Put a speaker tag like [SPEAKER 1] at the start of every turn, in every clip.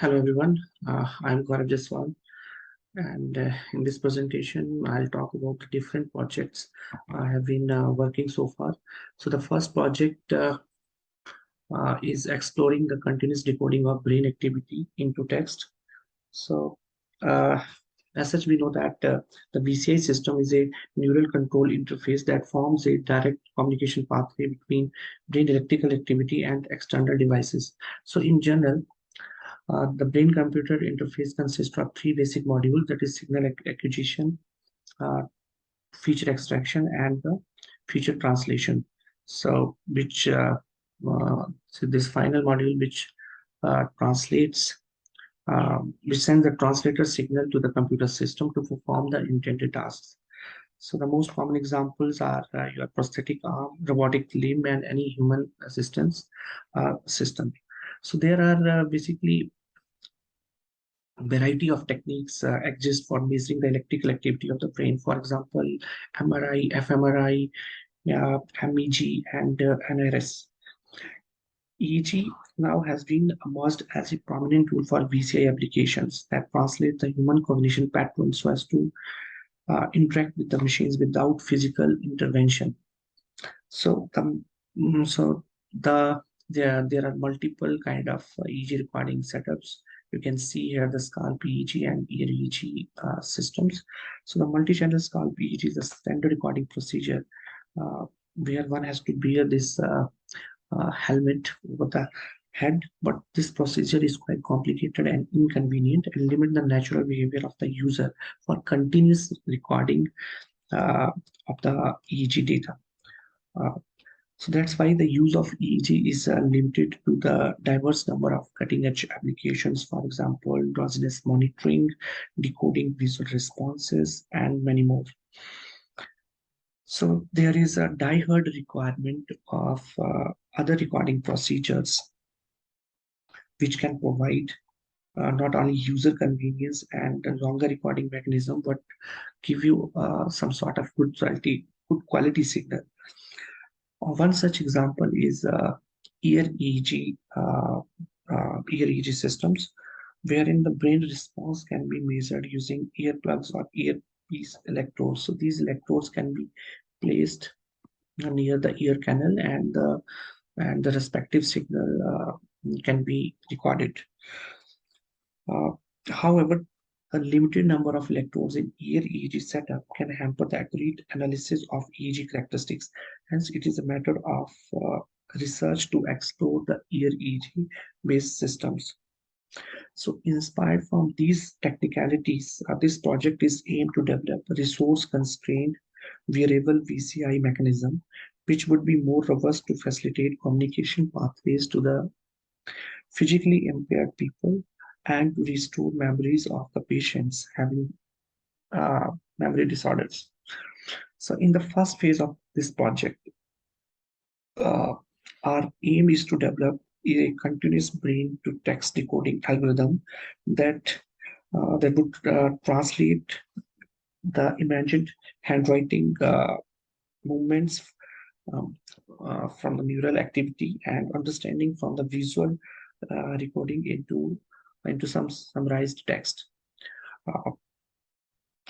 [SPEAKER 1] Hello everyone, I'm Gaurav Jaswal, and in this presentation I'll talk about the different projects I have been working so far. So the first project is exploring the continuous decoding of brain activity into text. So uh, as such, we know that the BCI system is a neural control interface that forms a direct communication pathway between brain electrical activity and external devices. So in general, the brain-computer interface consists of three basic modules, that is signal acquisition, uh, feature extraction, and the feature translation. So, so this final module which translates, which sends the translator signal to the computer system to perform the intended tasks. So the most common examples are your prosthetic arm, robotic limb, and any human assistance system. So there are basically variety of techniques exist for measuring the electrical activity of the brain. For example, MRI, fMRI, MEG, and NRS. EEG now has been emerged as a prominent tool for BCI applications that translate the human cognition patterns so as to interact with the machines without physical intervention. So so the there are multiple kind of EEG recording setups. You can see here the scalp EEG and ear EEG systems. So the multi-channel scalp EEG is a standard recording procedure where one has to wear this helmet over the head, but this procedure is quite complicated and inconvenient and limit the natural behavior of the user for continuous recording uh, of the EEG data. Uh, so that's why the use of EEG is limited to the diverse number of cutting-edge applications, for example, drowsiness monitoring, decoding visual responses, and many more. So there is a die-hard requirement of other recording procedures which can provide not only user convenience and a longer recording mechanism, but give you some sort of good quality signal. One such example is ear EEG, ear EEG systems, wherein the brain response can be measured using earplugs or earpiece electrodes. So these electrodes can be placed near the ear canal, and the respective signal can be recorded. Uh, However, a limited number of electrodes in ear EEG setup can hamper the accurate analysis of EEG characteristics. Hence, it is a matter of research to explore the ear EEG based systems. So, inspired from these technicalities, this project is aimed to develop a resource constrained wearable BCI mechanism, which would be more robust to facilitate communication pathways to the physically impaired people and to restore memories of the patients having uh, memory disorders. So, in the first phase of this project, uh, our aim is to develop a continuous brain to text decoding algorithm that that would translate the imagined handwriting movements um, from the neural activity and understanding from the visual recording into some summarized text. Uh,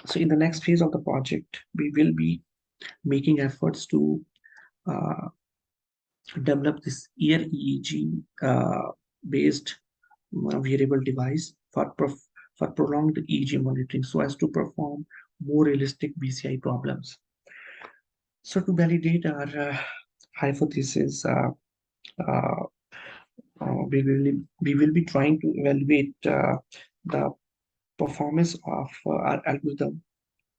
[SPEAKER 1] so in the next phase of the project, we will be making efforts to uh, develop this ear EEG based wearable device for prolonged EEG monitoring so as to perform more realistic BCI problems. So to validate our hypothesis, uh, we will be trying to evaluate the performance of our algorithm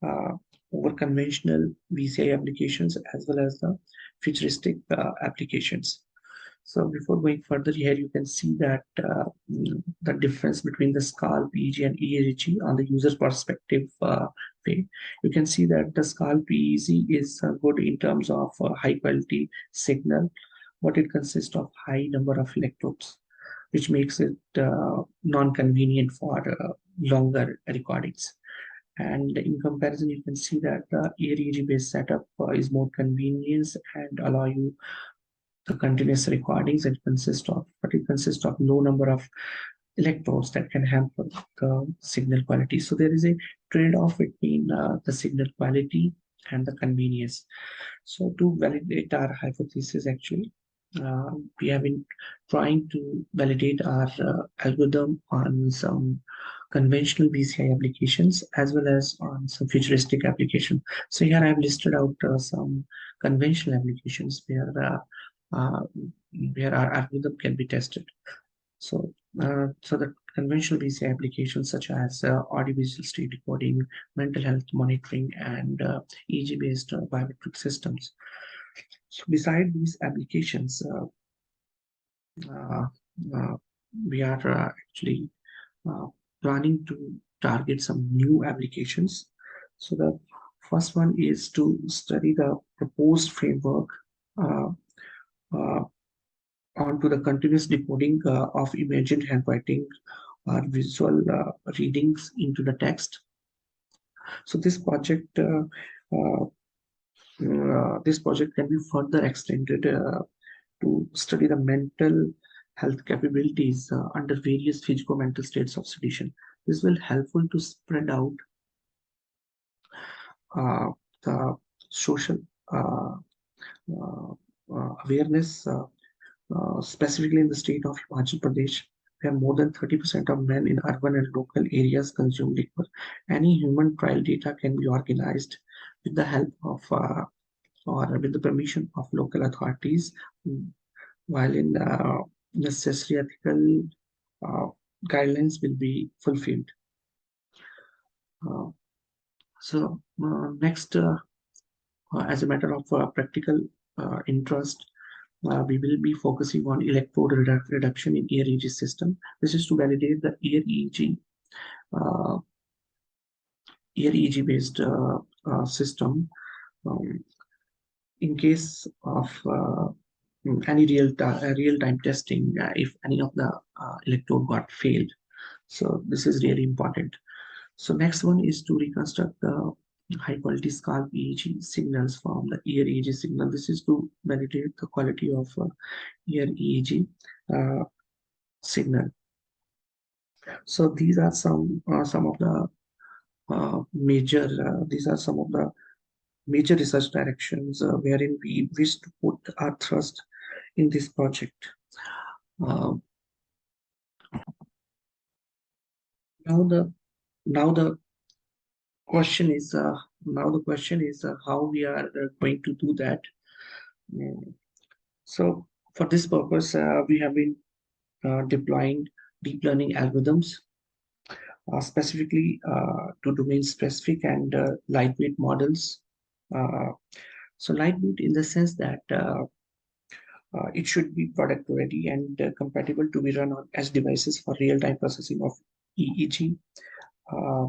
[SPEAKER 1] uh, over conventional BCI applications as well as the futuristic applications. So before going further, here you can see that the difference between the SCAL, PEG, and EEG on the user perspective way. You can see that the SCAL PEG is good in terms of high quality signal, but it consists of high number of electrodes, which makes it non-convenient for longer recordings. And in comparison, you can see that the EEG based setup is more convenience and allow you the continuous recordings. It consists of low number of electrodes that can hamper the signal quality. So there is a trade-off between the signal quality and the convenience. So to validate our hypothesis, actually, we have been trying to validate our algorithm on some conventional BCI applications as well as on some futuristic application. So here I have listed out some conventional applications uh, where our algorithm can be tested. So, so the conventional BCI applications such as audiovisual state recording, mental health monitoring, and EEG-based biometric systems. So, beside these applications, uh, uh, we are actually uh, planning to target some new applications. So, the first one is to study the proposed framework uh, uh, onto the continuous decoding of imagined handwriting or visual readings into the text. So this project can be further extended to study the mental health capabilities under various physico-mental states of sedation. This will helpful to spread out uh, the social uh, uh, awareness, specifically in the state of Himachal Pradesh, where more than 30% of men in urban and local areas consume liquor. Any human trial data can be organized with the help of or with the permission of local authorities, mm, while in necessary ethical uh, guidelines will be fulfilled. Uh, next, as a matter of practical interest, we will be focusing on electrode reduction in ear EEG system. This is to validate the uh, ear EEG based system um, in case of any real time testing if any of the electrode got failed. So this is really important. So next one is to reconstruct the high quality scalp EEG signals from the ear EEG signal. This is to validate the quality of ear EEG signal. So these are some of the these are some of the major research directions wherein we wish to put our trust in this project. Uh, now the now the question is how we are going to do that. Mm, So for this purpose, we have been deploying deep learning algorithms specifically to domain specific and lightweight models. Uh, so lightweight in the sense that it should be product ready and compatible to be run on edge devices for real-time processing of EEG, uh,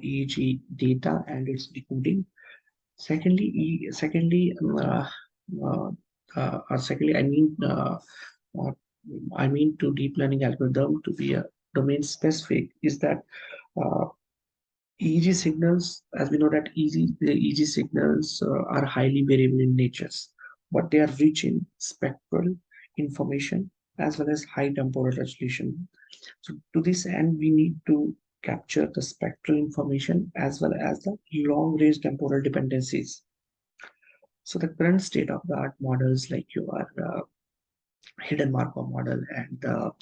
[SPEAKER 1] EEG data and its decoding. Uh, secondly, uh, I mean to deep learning algorithm to be a domain specific is that uh, EEG signals, as we know that the EEG signals are highly variable in nature, but they are rich in spectral information as well as high temporal resolution. So to this end, we need to capture the spectral information as well as the long-range temporal dependencies. So the current state of the art models like your hidden Markov model and the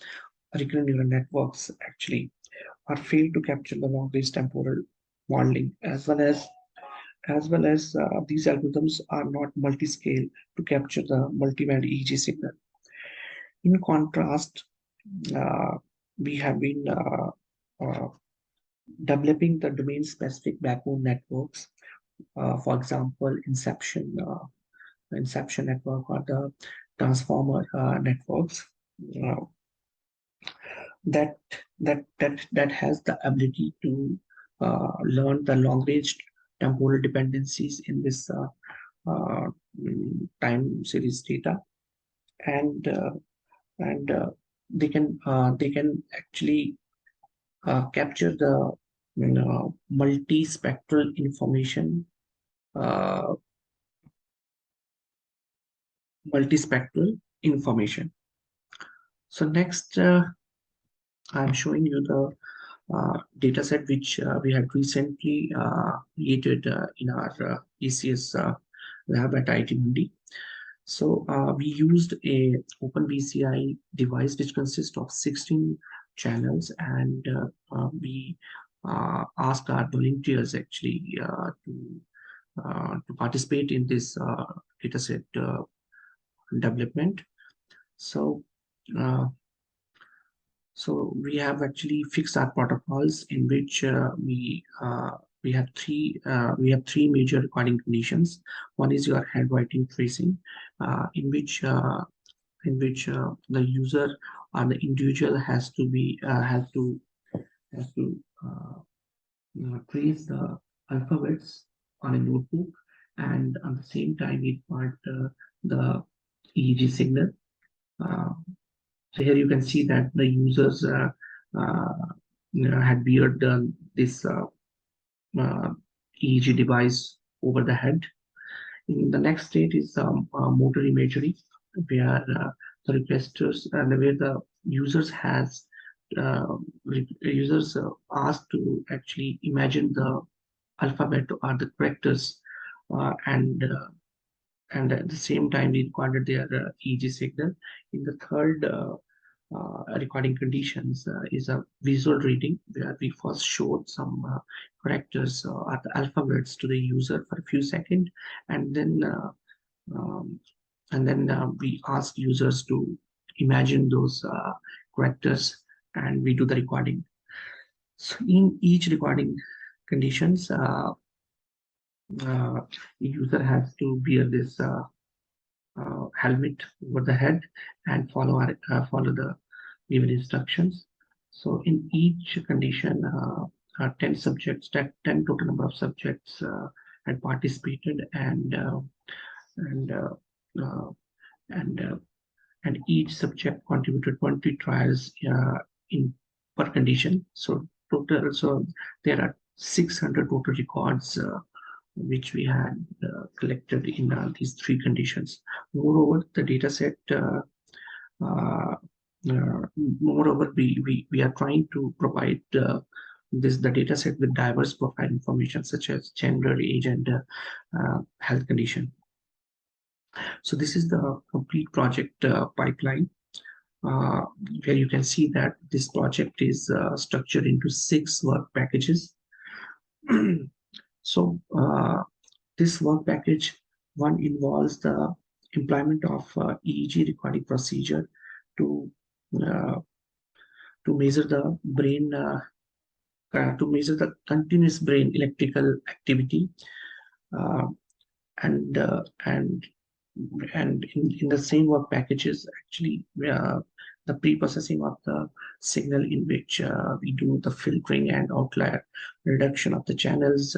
[SPEAKER 1] recurrent neural networks actually are failed to capture the long-range temporal modeling as well as these algorithms are not multi-scale to capture the multi-band EEG signal. In contrast, uh, we have been developing the domain-specific backbone networks. For example, Inception network or the transformer networks uh, that that has the ability to learn the long range temporal dependencies in this uh, time series data, and and they can actually capture the multispectral information, uh, multispectral information. So next. I'm showing you the data set which we had recently created in our ECS lab at IIT Mundi. So we used a open BCI device which consists of 16 channels, and we asked our volunteers actually to participate in this dataset development. So uh, so we have actually fixed our protocols in which we have three major recording conditions. One is your handwriting tracing, in which the user or the individual has to trace the alphabets on a notebook, and at the same time it part the EEG signal. Uh, so here you can see that the users had weared this EEG device over the head. In the next state is motor imagery, where the requesters where the users has users asked to actually imagine the alphabet or the characters, and at the same time we recorded their EEG signal. In the third recording conditions is a visual reading, where we first showed some characters or the alphabets to the user for a few seconds, and then um, we ask users to imagine those characters, and we do the recording. So in each recording conditions, the user has to wear this helmet over the head and follow the given instructions. So in each condition, 10 subjects, 10 total number of subjects had participated, and uh, uh, and uh, and each subject contributed 20 trials in per condition. So there are 600 total records which we had collected in these three conditions. Moreover, the data set uh, moreover, we are trying to provide the data set with diverse profile information such as gender, age, and health condition. So this is the complete project pipeline, uh, where you can see that this project is structured into 6 work packages. So this work package one involves the employment of EEG recording procedure to uh, measure the brain to measure the continuous brain electrical activity, uh, and uh, and in the same work packages actually the pre-processing of the signal, in which we do the filtering and outlier reduction of the channels,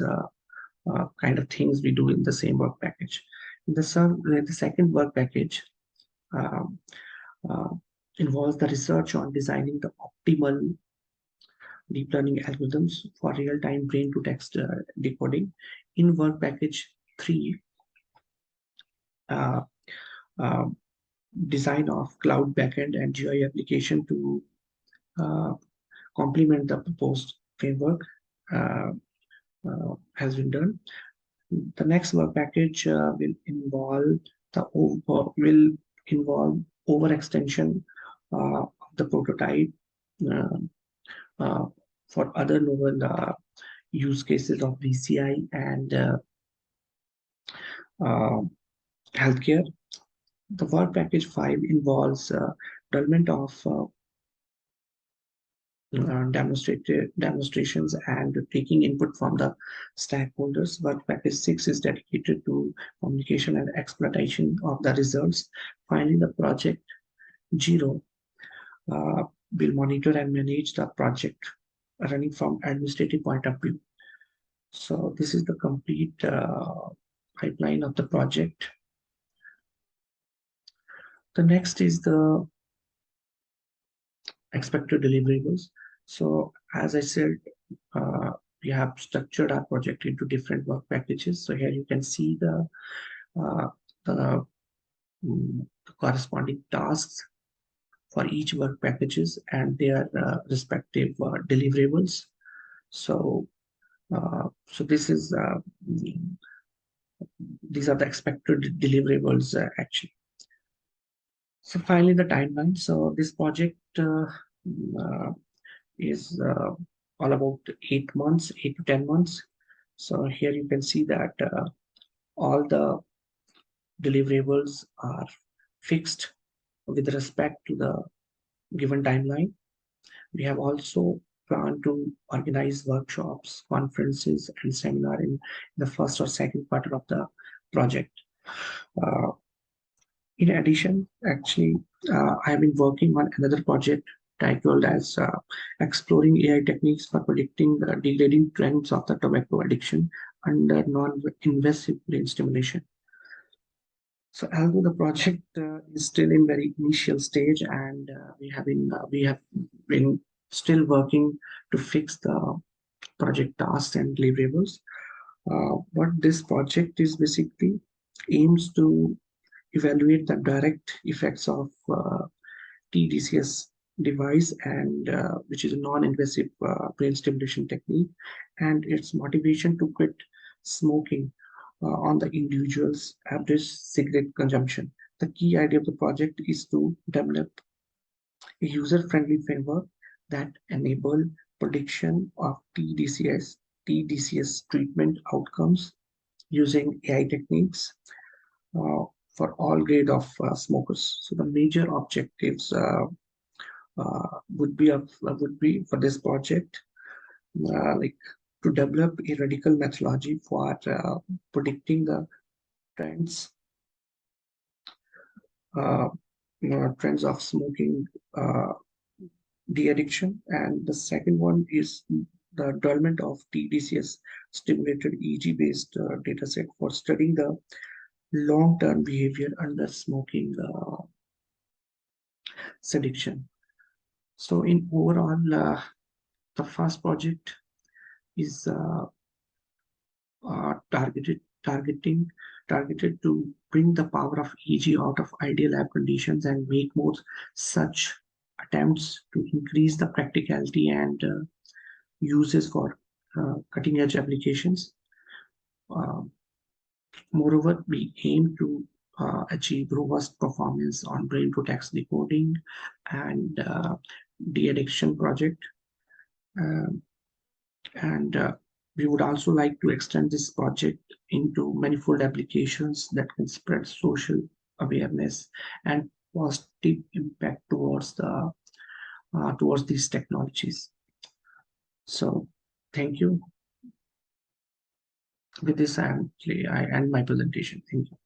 [SPEAKER 1] kind of things we do in the same work package. The second work package um, uh, involves the research on designing the optimal deep learning algorithms for real-time brain-to-text decoding. In work package 3, uh, uh, design of cloud backend and GUI application to uh, complement the proposed framework has been done. The next work package will involve overextension of the prototype uh, uh, for other novel use cases of BCI and uh, healthcare. The work package 5 involves development of demonstrations and taking input from the stakeholders. Work package 6 is dedicated to communication and exploitation of the results. Finally, the project 0 uh, will monitor and manage the project running from administrative point of view. So this is the complete pipeline of the project. The next is the expected deliverables. So as I said, uh, we have structured our project into different work packages. So here you can see uh, the, the corresponding tasks for each work packages and their respective deliverables. So, this is these are the expected deliverables actually. So finally, the timeline. So this project uh, is all about 8 months, 8 to 10 months. So here you can see that all the deliverables are fixed with respect to the given timeline. We have also planned to organize workshops, conferences, and seminar in the first or second quarter of the project. Uh, in addition, actually, I have been working on another project titled as Exploring AI Techniques for Predicting the Degrading Trends of the Tobacco Addiction under Non-Invasive Brain Stimulation. So although the project is still in very initial stage, and we have been still working to fix the project tasks and deliverables. What this project is basically aims to evaluate the direct effects of TDCS device, and which is a non-invasive brain stimulation technique, and its motivation to quit smoking on the individual's average cigarette consumption. The key idea of the project is to develop a user-friendly framework that enable prediction of TDCS treatment outcomes using AI techniques uh, for all grade of smokers. So the major objectives would be for this project, like to develop a radical methodology for predicting the trends uh, trends of smoking de-addiction, and the second one is the development of TDCS stimulated EEG based dataset for studying the long-term behavior under smoking addiction. So in overall, the first project is targeting targeted to bring the power of EG out of ideal lab conditions and make more such attempts to increase the practicality and uses for cutting edge applications. Uh, Moreover, we aim to achieve robust performance on brain to text decoding and de-addiction project. Um, and we would also like to extend this project into manifold applications that can spread social awareness and positive impact towards these technologies. So thank you. With this, I end my presentation. Thank you.